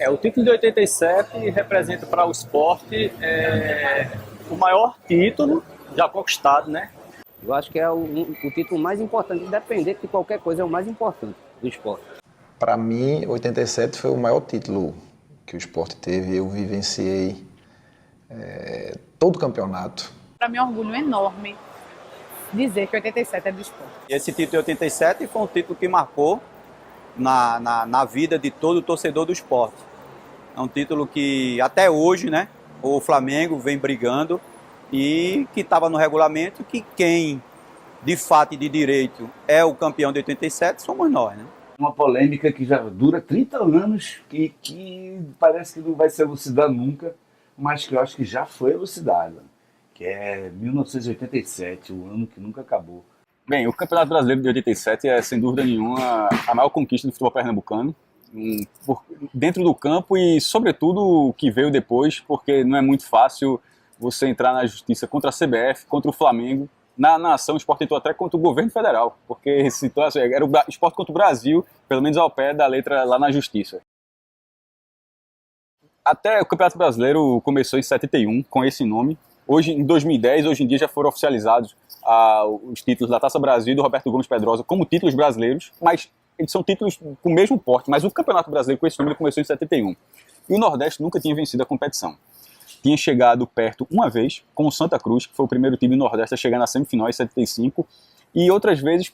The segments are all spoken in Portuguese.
O título de 87 representa para o esporte o maior título já conquistado, né? Eu acho que é o título mais importante, independente de qualquer coisa, é o mais importante do esporte. Para mim, 87 foi o maior título que o esporte teve. Eu vivenciei todo o campeonato. Para mim é um orgulho enorme dizer que 87 é do esporte. Esse título de 87 foi um título que marcou na vida de todo torcedor do esporte. É um título que até hoje, né, o Flamengo vem brigando e que estava no regulamento que quem de fato e de direito é o campeão de 87 somos nós, né? Uma polêmica que já dura 30 anos, que parece que não vai ser elucidada nunca, mas que eu acho que já foi elucidada, que é 1987, o ano que nunca acabou. Bem, o Campeonato Brasileiro de 87 é, sem dúvida nenhuma, a maior conquista do futebol pernambucano, dentro do campo e, sobretudo, o que veio depois, porque não é muito fácil você entrar na justiça contra a CBF, contra o Flamengo. Na ação, o Sport entrou até contra o governo federal, porque era o Sport contra o Brasil, pelo menos ao pé da letra lá na justiça. Até o Campeonato Brasileiro começou em 71, com esse nome. Hoje, em 2010, hoje em dia já foram oficializados os títulos da Taça Brasil e do Roberto Gomes Pedrosa como títulos brasileiros, mas eles são títulos com o mesmo porte, mas o Campeonato Brasileiro com esse número começou em 71. E o Nordeste nunca tinha vencido a competição. Tinha chegado perto uma vez com o Santa Cruz, que foi o primeiro time do Nordeste a chegar na semifinal em 75, e outras vezes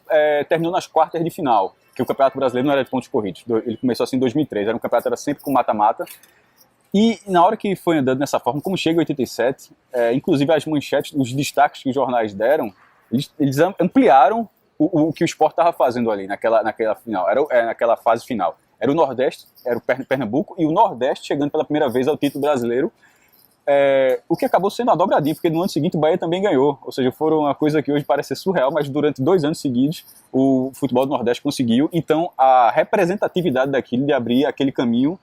terminou nas quartas de final, que o Campeonato Brasileiro não era de pontos corridos. Ele começou assim em 2003, era um campeonato era sempre com mata-mata. E na hora que foi andando dessa forma, como chega em 87, inclusive as manchetes, os destaques que os jornais deram, eles ampliaram o que o Sport estava fazendo ali naquela final, naquela fase final. Era o Nordeste, era o Pernambuco, e o Nordeste chegando pela primeira vez ao título brasileiro, o que acabou sendo a dobradinha, porque no ano seguinte o Bahia também ganhou. Ou seja, foi uma coisa que hoje parece ser surreal, mas durante 2 anos seguidos o futebol do Nordeste conseguiu. Então a representatividade daquilo, de abrir aquele caminho,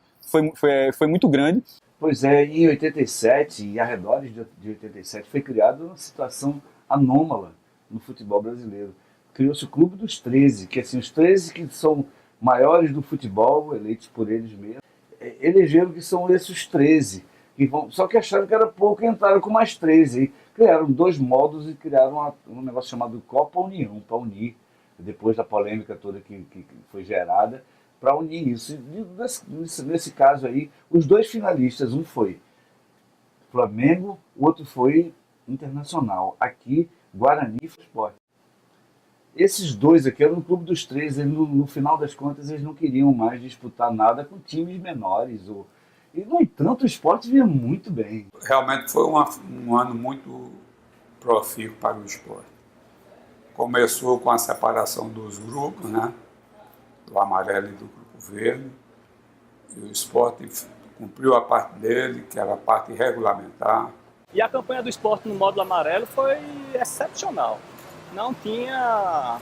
foi muito grande. Pois é, em 87 e arredores de 87 foi criada uma situação anômala no futebol brasileiro. Criou-se o Clube dos 13, que assim, os 13 que são maiores do futebol, eleitos por eles mesmos, elegeram que são esses 13. Só que acharam que era pouco e entraram com mais 13. E criaram 2 modos e criaram um negócio chamado Copa União, para unir, depois da polêmica toda que foi gerada, para unir isso. E nesse caso aí, os 2 finalistas, um foi Flamengo, o outro foi Internacional. Aqui, Guarani e Sport. Esses 2 aqui eram no Clube dos 13, no final das contas eles não queriam mais disputar nada com times menores. E, no entanto, o Sport vinha muito bem. Realmente foi um ano muito profícuo para o esporte. Começou com a separação dos grupos, né? Do amarelo e do grupo verde. E o Sport cumpriu a parte dele, que era a parte regulamentar. E a campanha do Sport no módulo amarelo foi excepcional. Não tinha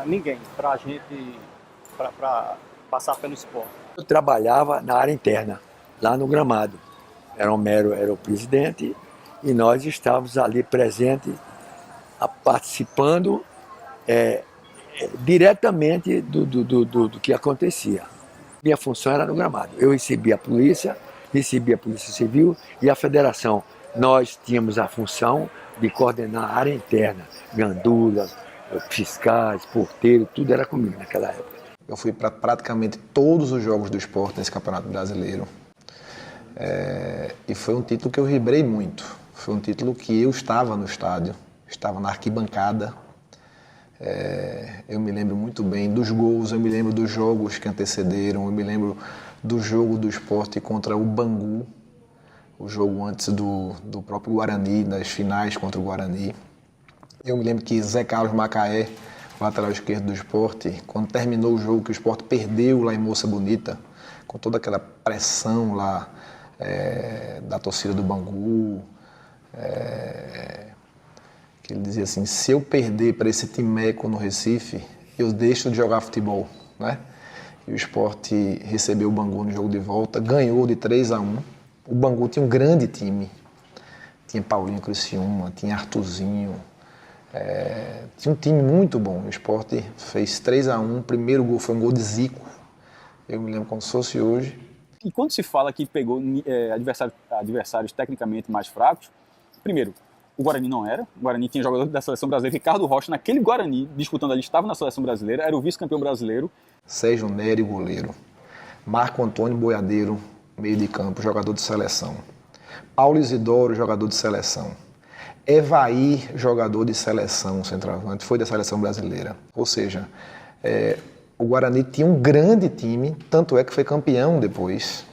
ninguém para a gente para passar pelo Sport. Eu trabalhava na área interna, lá no gramado. Romero era o presidente e nós estávamos ali presentes, participando diretamente do que acontecia. Minha função era no gramado. Eu recebia a Polícia Civil e a Federação. Nós tínhamos a função de coordenar a área interna, gandulas, fiscais, porteiro, tudo era comigo naquela época. Eu fui para praticamente todos os jogos do Sport nesse Campeonato Brasileiro. E foi um título que eu vibrei muito. Foi um título que eu estava no estádio, estava na arquibancada. Eu me lembro muito bem dos gols, eu me lembro dos jogos que antecederam, eu me lembro do jogo do Sport contra o Bangu, o jogo antes do próprio Guarani, das finais contra o Guarani. Eu me lembro que Zé Carlos Macaé, lateral esquerdo do Sport, quando terminou o jogo, que o Sport perdeu lá em Moça Bonita, com toda aquela pressão lá da torcida do Bangu, que ele dizia assim, se eu perder para esse timeco no Recife, eu deixo de jogar futebol, né? E o Sport recebeu o Bangu no jogo de volta, ganhou de 3-1. O Bangu tinha um grande time, tinha Paulinho Criciúma, tinha Arthurzinho, tinha um time muito bom. O Sport fez 3-1, o primeiro gol foi um gol de Zico, eu me lembro como se fosse hoje. E quando se fala que pegou adversários tecnicamente mais fracos, primeiro, o Guarani não era. O Guarani tinha jogador da seleção brasileira, Ricardo Rocha, naquele Guarani, disputando ali, estava na seleção brasileira, era o vice-campeão brasileiro. Sérgio Nery, goleiro. Marco Antônio Boiadeiro, meio de campo, jogador de seleção. Paulo Isidoro, jogador de seleção. Evair, jogador de seleção, centroavante, foi da seleção brasileira. Ou seja, o Guarani tinha um grande time, tanto é que foi campeão depois.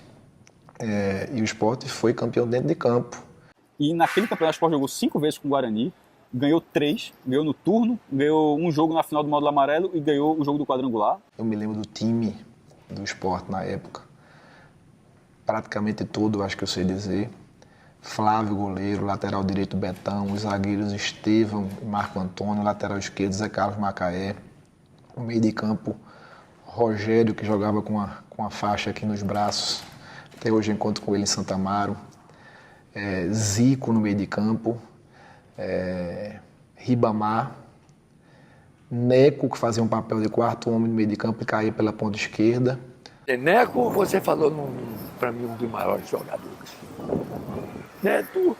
E o Sport foi campeão dentro de campo. E naquele campeonato o Sport jogou 5 vezes com o Guarani, ganhou 3, ganhou no turno, ganhou um jogo na final do módulo amarelo e ganhou o jogo do quadrangular. Eu me lembro do time do Sport na época, praticamente todo, acho que eu sei dizer. Flávio, goleiro, lateral direito Betão, os zagueiros Estevão e Marco Antônio, lateral esquerdo Zé Carlos Macaé, o meio de campo Rogério, que jogava com a faixa aqui nos braços, até hoje eu encontro com ele em Santa Amaro, Zico no meio de campo, Ribamar, Neco, que fazia um papel de quarto homem no meio de campo e caía pela ponta esquerda. Neco, você falou para mim um dos maiores jogadores. Neto,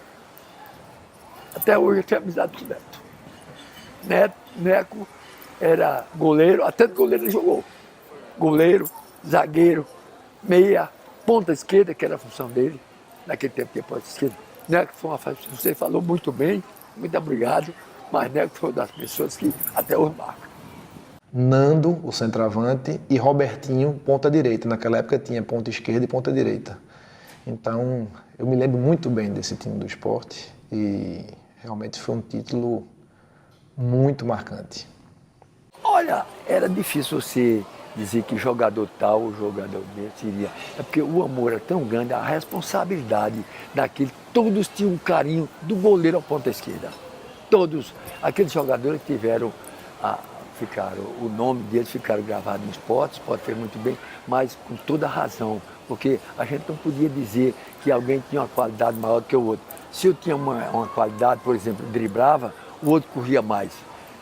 até hoje eu tenho amizade com o Neto. Neco era goleiro, até de goleiro ele jogou. Goleiro, zagueiro, meia, ponta esquerda, que era a função dele, naquele tempo que ponta esquerda. Neco foi uma fase, você falou muito bem, muito obrigado, mas Neco foi uma das pessoas que até hoje marca. Nando, o centroavante, e Robertinho, ponta direita. Naquela época tinha ponta esquerda e ponta direita. Então, eu me lembro muito bem desse time do Sport e realmente foi um título muito marcante. Olha, era difícil você dizer que jogador tal ou jogador desse seria. É porque o amor era tão grande, a responsabilidade daquele. Todos tinham um carinho do goleiro à ponta esquerda. Todos. Aqueles jogadores que o nome deles ficaram gravados no Sport, o Sport fez muito bem, mas com toda razão, porque a gente não podia dizer que alguém tinha uma qualidade maior do que o outro. Se eu tinha uma qualidade, por exemplo, driblava, o outro corria mais.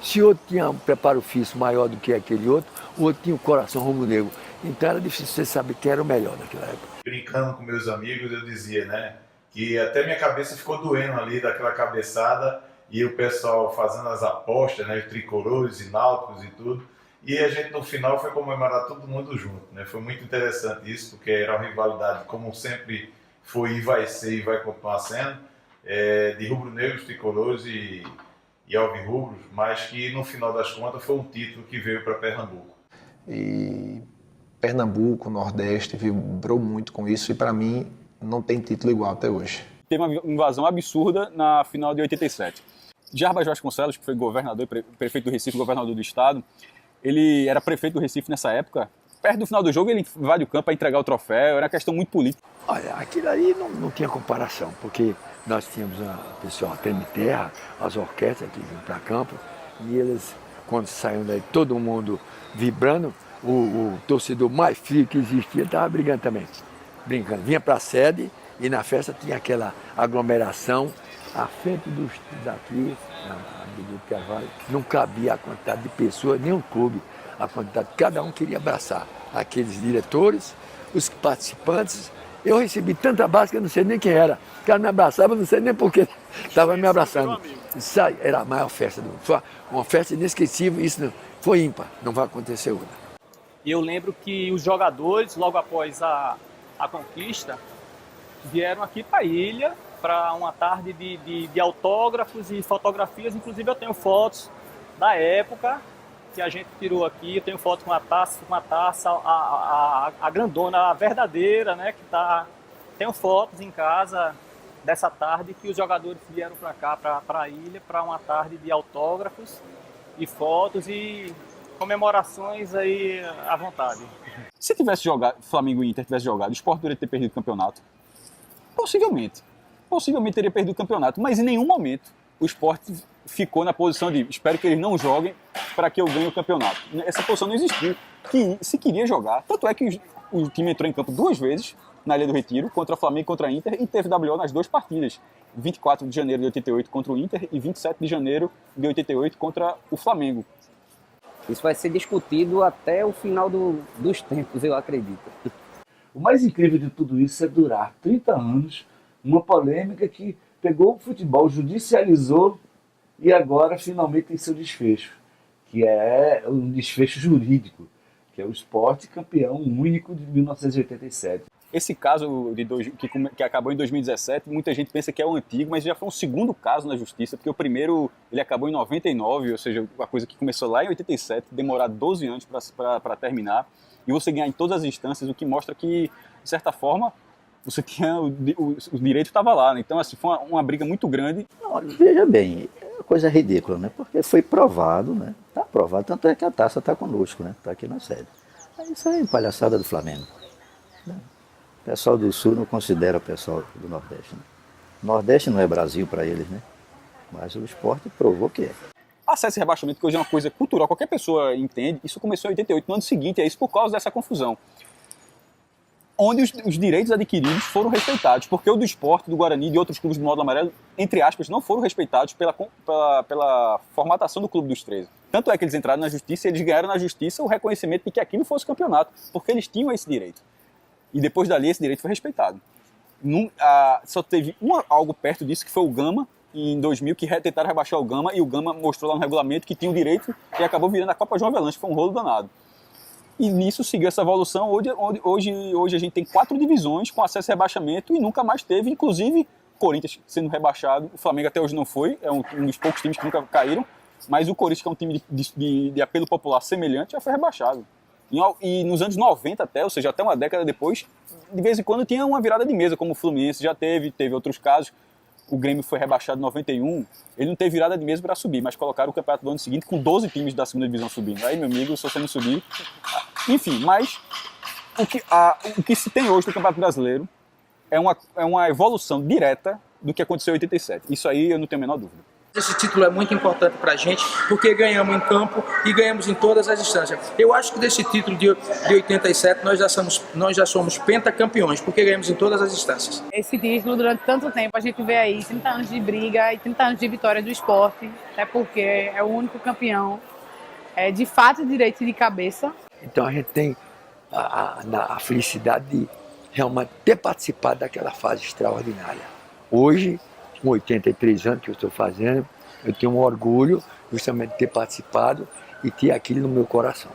Se o outro tinha um preparo físico maior do que aquele outro, o outro tinha um coração rubro-negro. Então era difícil você saber quem era o melhor naquela época. Brincando com meus amigos, eu dizia, né, que até minha cabeça ficou doendo ali daquela cabeçada, e o pessoal fazendo as apostas, né, os tricolores e náuticos e tudo, e a gente no final foi comemorar todo mundo junto, né? Foi muito interessante isso, porque era uma rivalidade, como sempre foi e vai ser e vai continuar sendo, de rubro-negros, tricolores e alvirrubros, mas que no final das contas foi um título que veio para Pernambuco. E Pernambuco, Nordeste, vibrou muito com isso e para mim não tem título igual até hoje. Teve uma invasão absurda na final de 87. Jarbas Vasconcelos, que foi governador, prefeito do Recife, governador do estado, ele era prefeito do Recife nessa época. Perto do final do jogo, ele invade o campo para entregar o troféu, era uma questão muito política. Olha, aquilo ali não tinha comparação, porque nós tínhamos a pessoa treme terra, as orquestras que vinham para campo, e eles, quando saíam daí, todo mundo vibrando, o torcedor mais frio que existia estava brigando também. Brincando, vinha para a sede e na festa tinha aquela aglomeração. À frente daqui, na Avenida Carvalho, não cabia a quantidade de pessoas, nem um clube, a quantidade, cada um queria abraçar aqueles diretores, os participantes. Eu recebi tanta abraço que eu não sei nem quem era. O cara me abraçava, não sei nem por que estava me abraçando. Isso era a maior festa do mundo. Foi uma festa inesquecível, isso foi ímpar, não vai acontecer outra. E eu lembro que os jogadores, logo após a conquista, vieram aqui para a ilha, para uma tarde de autógrafos e fotografias. Inclusive eu tenho fotos da época que a gente tirou aqui. Eu tenho fotos com a taça a grandona, a verdadeira, né? Tenho fotos em casa dessa tarde que os jogadores vieram para cá, para a ilha, para uma tarde de autógrafos e fotos e comemorações aí à vontade. Se tivesse jogado, Flamengo e Inter tivesse jogado, o Sport poderia ter perdido o campeonato? Possivelmente teria perdido o campeonato, mas em nenhum momento o Sport ficou na posição de espero que eles não joguem para que eu ganhe o campeonato. Essa posição não existiu. Se queria jogar, tanto é que o time entrou em campo 2 vezes na Ilha do Retiro, contra o Flamengo e contra a Inter, e teve WO nas 2 partidas. 24 de janeiro de 88 contra o Inter e 27 de janeiro de 88 contra o Flamengo. Isso vai ser discutido até o final dos tempos, eu acredito. O mais incrível de tudo isso é durar 30 anos, uma polêmica que pegou o futebol, judicializou e agora finalmente tem seu desfecho, que é um desfecho jurídico, que é o Sport campeão único de 1987. Esse caso que acabou em 2017, muita gente pensa que é o antigo, mas já foi um segundo caso na justiça, porque o primeiro ele acabou em 99, ou seja, uma coisa que começou lá em 87, demorar 12 anos para terminar, e você ganhar em todas as instâncias, o que mostra que, de certa forma, você tinha o direito estava lá, né? Então assim, foi uma briga muito grande. Não, veja bem, é uma coisa ridícula, né? Porque foi provado, né? Está provado, tanto é que a taça está conosco, né? Está aqui na sede. Isso aí é palhaçada do Flamengo. O pessoal do Sul não considera o pessoal do Nordeste. Né? Nordeste não é Brasil para eles, né? Mas o Sport provou que é. Acesso e rebaixamento, que hoje é uma coisa cultural, qualquer pessoa entende, isso começou em 88, no ano seguinte, é isso por causa dessa confusão. Onde os direitos adquiridos foram respeitados, porque o do Sport, do Guarani e de outros clubes do Módulo Amarelo, entre aspas, não foram respeitados pela formatação do Clube dos 13. Tanto é que eles entraram na justiça e eles ganharam na justiça o reconhecimento de que aquilo fosse campeonato, porque eles tinham esse direito. E depois dali esse direito foi respeitado. Só teve algo perto disso, que foi o Gama, em 2000, que tentaram rebaixar o Gama, e o Gama mostrou lá no regulamento que tinha o direito e acabou virando a Copa João Avelange, foi um rolo danado. E nisso seguiu essa evolução, hoje a gente tem 4 divisões com acesso e rebaixamento e nunca mais teve, inclusive Corinthians sendo rebaixado, o Flamengo até hoje não foi, é um dos poucos times que nunca caíram, mas o Corinthians, que é um time de apelo popular semelhante, já foi rebaixado. E nos anos 90 até, ou seja, até uma década depois, de vez em quando tinha uma virada de mesa, como o Fluminense já teve outros casos. O Grêmio foi rebaixado em 91, ele não teve virada de mesa para subir, mas colocaram o campeonato do ano seguinte com 12 times da segunda divisão subindo. Aí, meu amigo, se você não subir... Enfim, mas o que se tem hoje no Campeonato Brasileiro é uma evolução direta do que aconteceu em 87. Isso aí eu não tenho a menor dúvida. Esse título é muito importante para a gente, porque ganhamos em campo e ganhamos em todas as instâncias. Eu acho que desse título de 87 nós já somos pentacampeões, porque ganhamos em todas as instâncias. Esse título, durante tanto tempo, a gente vê aí 30 anos de briga e 30 anos de vitória do Sport, até porque é o único campeão, de fato, de direito e de cabeça. Então a gente tem a felicidade de realmente ter participado daquela fase extraordinária. Hoje, com 83 anos que eu estou fazendo, eu tenho um orgulho justamente de ter participado e ter aquilo no meu coração.